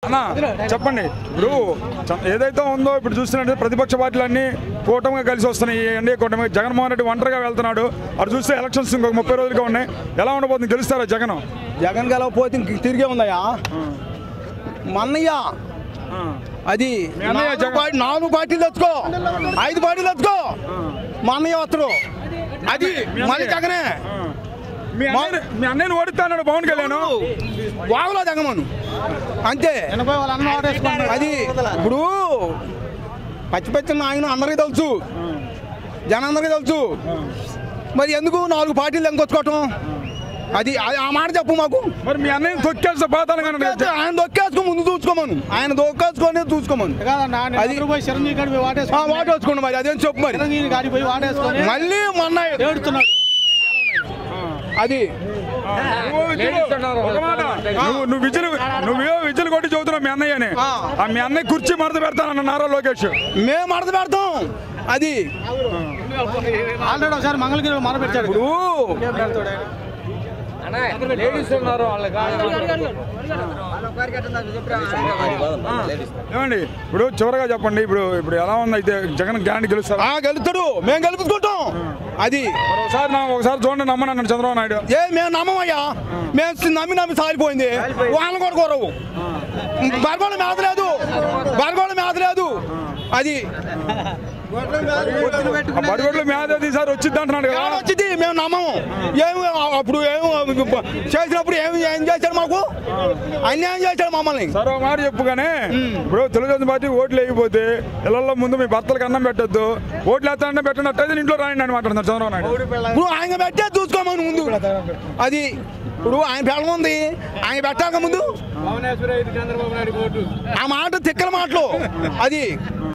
అన్నా చెప్పండి ఇప్పుడు ఏదైతే ఉందో ఇప్పుడు చూస్తున్నట్టు ప్రతిపక్ష పార్టీలన్నీ కూటమిగా కలిసి వస్తున్నాయి. ఎన్డీఏ కూటమి జగన్మోహన్ రెడ్డి ఒంటరిగా వెళ్తున్నాడు. అటు చూస్తే ఎలక్షన్స్ ఇంకొక 30 రోజులుగా ఉన్నాయి. ఎలా ఉండబోతుంది? గెలుస్తారా జగన్? జగన్ గెలవపోతే తిరిగే ఉందయ్యా మన్నయ్య. అది 4 పార్టీలు తెచ్చుకో, 5 పార్టీలు తెచ్చుకో, మా అన్నయ్య వస్తారు. అది మళ్ళీ జగనే. మీ అన్నయ్యను ఓడిస్తాడు పవన్ కళ్యాణ్. వాగులో జగమను అంతే. అది ఇప్పుడు పచ్చి ఆయన అందరికీ తెలుసు, జనందరికీ తెలుసు. మరి ఎందుకు 4 పార్టీలు ఎంకొచ్చుకోవటం? అది ఆ మాట చెప్పు మాకు. మరి మీ అన్నయ్య తొక్కేస్తా పోతాను కానీ ఆయన దొక్కేసుకో, ముందు చూసుకోమను. ఆయన దొక్కేసుకొని చూసుకోమను. అది వాటేసుకోండి. మరి అదేం చెప్పు. మరి మళ్ళీ మొన్న ఏడుతున్నాడు. అది నువ్వే విజులు కొట్టి చదువుతున్నావు మీ అన్నయ్యని. మీ అన్నయ్య కుర్చీ మడత పెడతానన్న నారా లోకేష్. మేము మడత పెడతాం. అది ఆల్రెడీ ఒకసారి మంగళగిరి మర పెట్టాడు. ఏమండి ఇప్పుడు చివరగా చెప్పండి, ఇప్పుడు ఎలా ఉంది? అయితే జగన్ గ్యారంటీ గెలుస్తారా? గెలుస్తాడు. మేము గెలుపుకుంటాం. అది ఒకసారి చూడండి, నమ్మనన్నాడు చంద్రబాబు నాయుడు. మేము నమ్మమయ్యా. మేము నమ్మి సాలిపోయింది. వాళ్ళని కూడా కోరవు. బరగోళ్ళు మేత లేదు. అది బరిగొడ్లు మేత ఈసారి వచ్చింది అంటున్నాడు కదా. వచ్చింది. మేము నమ్మము. అప్పుడు చేసినప్పుడు ఏం చేశాడు? మాకు అన్యాయం చేశాడు మమ్మల్ని. సరే మాట చెప్పుగానే, ఇప్పుడు తెలుగుదేశం పార్టీ ఓట్లు వేయకపోతే ఇళ్లలో ముందు మీ భర్తలకు అన్నం పెట్టద్దు, ఓట్లు వేస్తానంటే పెట్టినట్టయితే ఇంట్లో రాయండి అని మాట్లాడుతున్నారు చంద్రబాబు నాయుడు. ఇప్పుడు ఆయన పెట్టే చూసుకోమని ముందు. అది ఇప్పుడు ఆయన బెల్లం ఉంది, ఆయన పెట్టాక ముందు ఆ మాట తిక్కల మాటలు. అది